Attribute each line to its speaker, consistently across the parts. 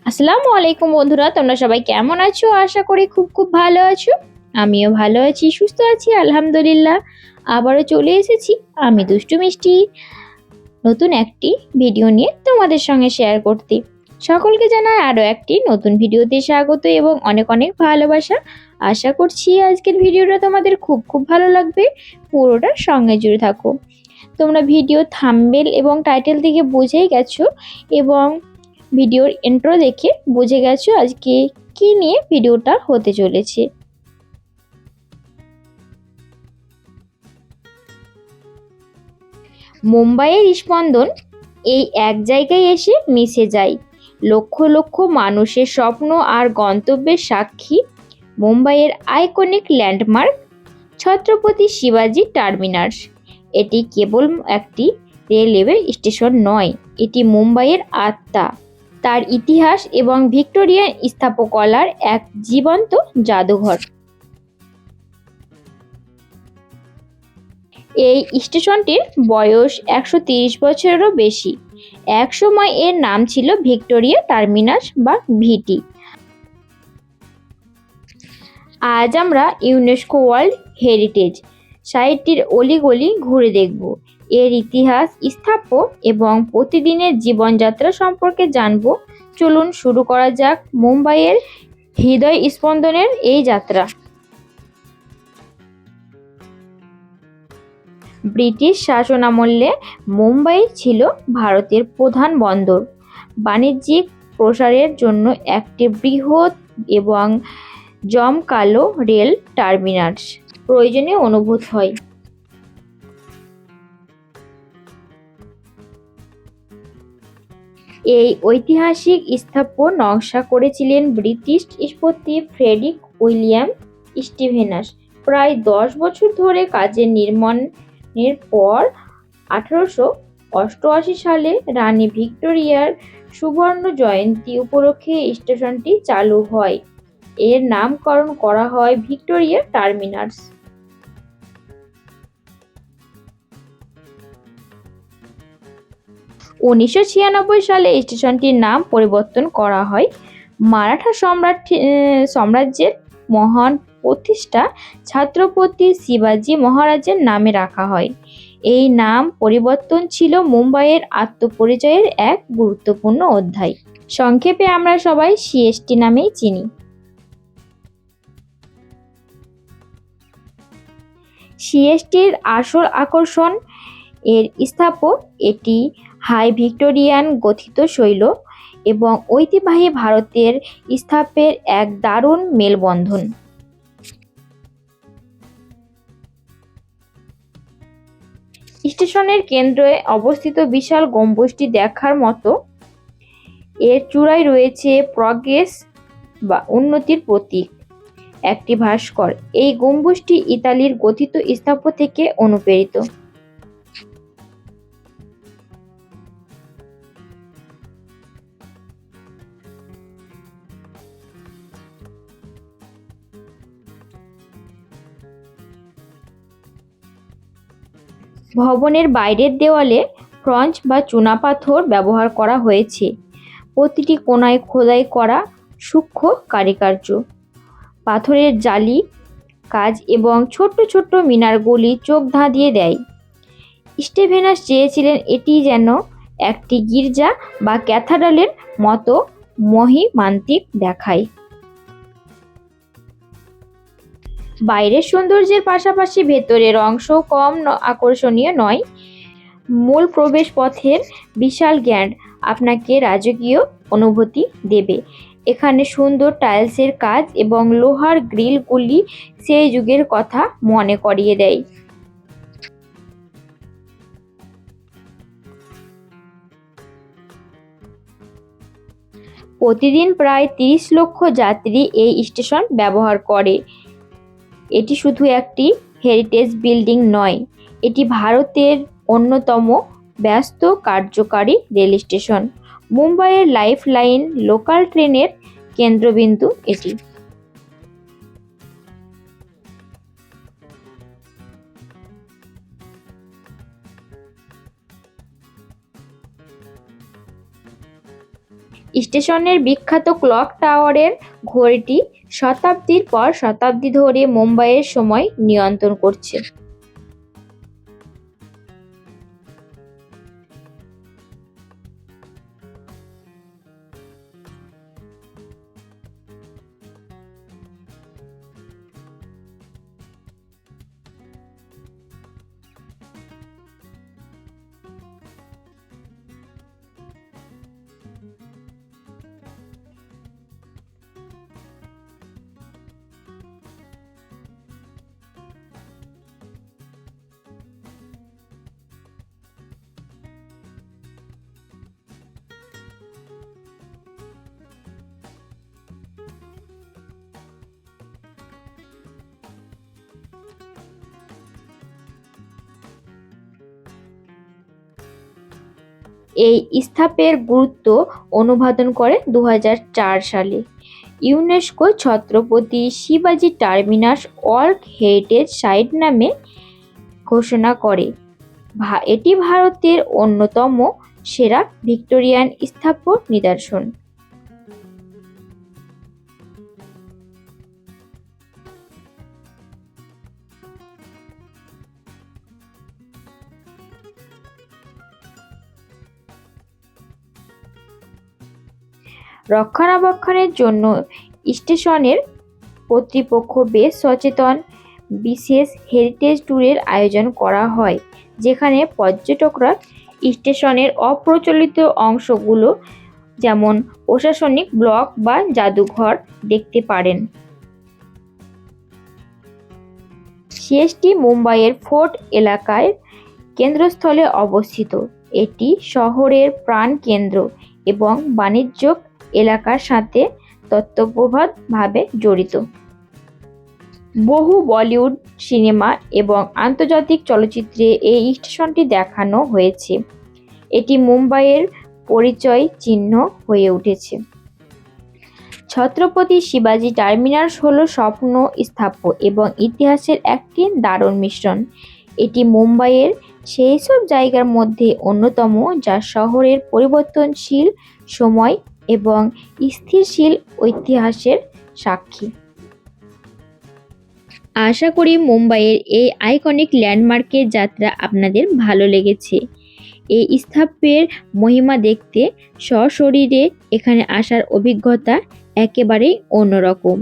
Speaker 1: আসসালামু আলাইকুম বন্ধুরা, তোমরা সবাই কেমন আছো? আশা করি খুব খুব ভালো আছো। আমিও ভালো আছি, সুস্থ আছি আলহামদুলিল্লাহ। আবারও চলে এসেছি আমি দুষ্টু মিষ্টি নতুন একটি ভিডিও নিয়ে তোমাদের সঙ্গে শেয়ার করতে। সকলকে জানাই আরও একটি নতুন ভিডিওতে স্বাগত এবং অনেক অনেক ভালোবাসা। আশা করছি আজকের ভিডিওটা তোমাদের খুব খুব ভালো লাগবে। পুরোটা সঙ্গে জুড়ে থাকো। তোমরা ভিডিও থাম্বনেল এবং টাইটেল থেকে বুঝেই গেছো এবং ভিডিওর ইন্ট্রো দেখে বুঝে গেছো আজকে কি নিয়ে ভিডিওটা হতে চলেছে। মুম্বাইয়ের স্পন্দন এই এক জায়গায় এসে মিশে যায়। লক্ষ লক্ষ মানুষের স্বপ্ন আর গন্তব্যের সাক্ষী মুম্বাইয়ের আইকনিক ল্যান্ডমার্ক ছত্রপতি শিবাজি টার্মিনাস। এটি কেবল একটি রেলওয়ে স্টেশন নয়, এটি মুম্বাইয়ের আত্মা। তার ইতিহাস এবং ভিক্টোরিয়ান স্থাপকলার এক জীবন্ত জাদুঘর। এই স্টেশনটির বয়স 130 বছরেরও বেশি। একসময় এর নাম ছিল ভিক্টোরিয়া টার্মিনাস বা ভিটি। আজ আমরা ইউনেস্কো ওয়ার্ল্ড হেরিটেজ সাইটটির অলিগলি ঘুরে দেখব। এর ইতিহাস, স্থাপত্য এবং প্রতিদিনের জীবনযাত্রা সম্পর্কে জানব। চলুন শুরু করা যাক মুম্বাইয়ের হৃদয় স্পন্দনের এই যাত্রা। ব্রিটিশ শাসনামলে মুম্বাই ছিল ভারতের প্রধান বন্দর। বাণিজ্যিক প্রসারের জন্য একটি বৃহৎ এবং জমকালো রেল টার্মিনাস প্রয়োজনীয় অনুভূত হয়। এই ঐতিহাসিক স্থাপত্য নকশা করেছিলেন ব্রিটিশ স্থপতি ফ্রেডরিক উইলিয়াম স্টিভেনস। প্রায় 10 বছর ধরে কাজের নির্মাণের পর 1888 সালে রানী ভিক্টোরিয়ার সুবর্ণ জয়ন্তী উপলক্ষে স্টেশনটি চালু হয়। এর নামকরণ করা হয় ভিক্টোরিয়া টার্মিনাস। 1996 সালে স্টেশনটির নাম পরিবর্তন করা হয়। মারাঠা সাম্রাজ্যের মহান প্রতিষ্ঠা ছত্রপতি শিবাজি মহারাজের নামে রাখা হয়। এই নাম পরিবর্তন ছিল মুম্বাইয়ের আত্মপরিচয়ের এক গুরুত্বপূর্ণ অধ্যায়। সংক্ষেপে আমরা সবাই সিএসটি নামেই চিনি। সিএসটির আসল আকর্ষণ এর স্থাপত্য। এটি হাই ভিক্টোরিয়ান গঠিত শৈল এবং ঐতিহ্যবাহী ভারতের স্থাপত্যের এক দারুণ মেলবন্ধন। স্টেশনের কেন্দ্রে অবস্থিত বিশাল গম্বুজটি দেখার মতো। এর চূড়ায় রয়েছে প্রগ্রেস বা উন্নতির প্রতীক একটি ভাস্কর। এই গম্বুজটি ইতালির গঠিত স্থাপত্য থেকে অনুপ্রেরিত। ভবনের বাইরের দেওয়ালে ব্রোঞ্জ বা চুনাপাথর ব্যবহার করা হয়েছে। প্রতিটি কোণায় খোদাই করা সূক্ষ্ম কারুকার্য, পাথরের জালি কাজ এবং ছোট্ট ছোট্ট মিনারগুলি চোখ ধাঁধিয়ে দেয়। স্টিভেনস চেয়েছিলেন এটি যেন একটি গির্জা বা ক্যাথেড্রালের মতো মহিমান্বিত দেখায়। বাইরের সৌন্দর্যের পাশাপাশি ভেতরের অংশ কম আকর্ষণীয় নয়। মূল প্রবেশ পথের বিশাল গ্যান্ড আপনাকে রাজকীয় অনুভূতি দেবে। এখানে সুন্দর টাইলসের কাজ এবং লোহার গ্রিলগুলি সেই যুগের কথা মনে করিয়ে দেয়। প্রতিদিন প্রায় 30 লক্ষ যাত্রী এই স্টেশন ব্যবহার করে। এটি শুধু একটি হেরিটেজ বিল্ডিং নয়, এটি ভারতের অন্যতম ব্যস্ত কার্যকারী রেল স্টেশন। মুম্বাইয়ের লাইফ লাইন লোকাল ট্রেনের কেন্দ্রবিন্দু এটি। স্টেশনের বিখ্যাত ক্লক টাওয়ারের ঘড়িটি শতাব্দীর পর শতাব্দী ধরে মুম্বাইয়ের সময় নিয়ন্ত্রণ করছে। এই স্থাপের গুরুত্ব অনুধাবন করে 2004 সালে ইউনেস্কো ছত্রপতি শিবাজি টার্মিনাস ওয়ার্ল্ড হেরিটেজ সাইট নামে ঘোষণা করে। এটি ভারতের অন্যতম সেরা ভিক্টোরিয়ান স্থাপত্য নিদর্শন। রক্ষণাবেক্ষণের জন্য স্টেশনের কর্তৃপক্ষ বেশ সচেতন। বিশেষ হেরিটেজ ট্যুরের আয়োজন করা হয়, যেখানে পর্যটকরা স্টেশনের অপ্রচলিত অংশগুলো যেমন প্রশাসনিক ব্লক বা জাদুঘর দেখতে পারেন। সিএসটি মুম্বাইয়ের ফোর্ট এলাকায় কেন্দ্রস্থলে অবস্থিত। এটি শহরের প্রাণকেন্দ্র এবং বাণিজ্যিক এলাকার সাথে তত্ত্ববদ্ধভাবে জড়িত। বহু বলিউড সিনেমা এবং আন্তর্জাতিক চলচ্চিত্রে এই স্টেশনটি দেখানো হয়েছে। এটি মুম্বাইয়ের পরিচয় চিহ্ন হয়ে উঠেছে। ছত্রপতি শিবাজি টার্মিনাস হলো স্বপ্ন, স্থাপত্য এবং ইতিহাসের একটি দারুণ মিশ্রণ। এটি মুম্বাইয়ের সেই সব জায়গার মধ্যে অন্যতম যা শহরের পরিবর্তনশীল সময় এবং স্থিতিশীল ইতিহাসের সাক্ষী। আশা করি মুম্বাইয়ের এই আইকনিক ল্যান্ডমার্কের যাত্রা আপনাদের ভালো লেগেছে। এই স্থাপত্যের মহিমা দেখতে সশরীরে এখানে আসার অভিজ্ঞতা একেবারেই অন্যরকম।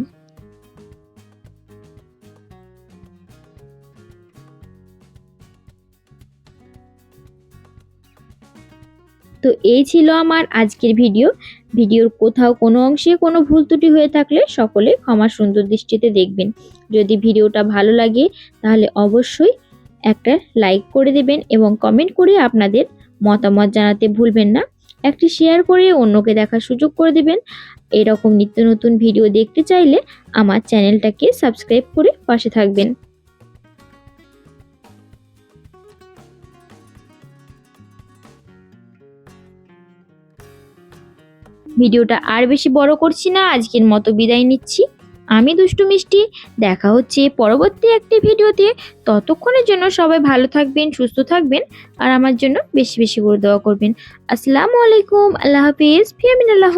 Speaker 1: তো এই ছিল আমার আজকের ভিডিওর কোথাও কোনো অংশে কোনো ভুল ত্রুটি হয়ে থাকলে সকলে ক্ষমা সুন্দর দৃষ্টিতে দেখবেন। যদি ভিডিওটা ভালো লাগে তাহলে অবশ্যই একটা লাইক করে দেবেন এবং কমেন্ট করে আপনাদের মতামত জানাতে ভুলবেন না। একটি শেয়ার করে অন্যকে দেখার সুযোগ করে দেবেন। এরকম নিত্য নতুন ভিডিও দেখতে চাইলে আমার চ্যানেলটাকে সাবস্ক্রাইব করে পাশে থাকবেন। ভিডিওটা আর বেশি বড় করছি না, আজকের মতো বিদায় নিচ্ছি। আমি দুষ্টু মিষ্টি। দেখা হচ্ছে পরবর্তী একটি ভিডিওতে। ততক্ষণের জন্য সবাই ভালো থাকবেন, সুস্থ থাকবেন আর আমার জন্য বেশি বেশি করে দোয়া করবেন। আসসালামু আলাইকুম, আল্লাহ হাফিজ, ফি আমিনিল্লাহ।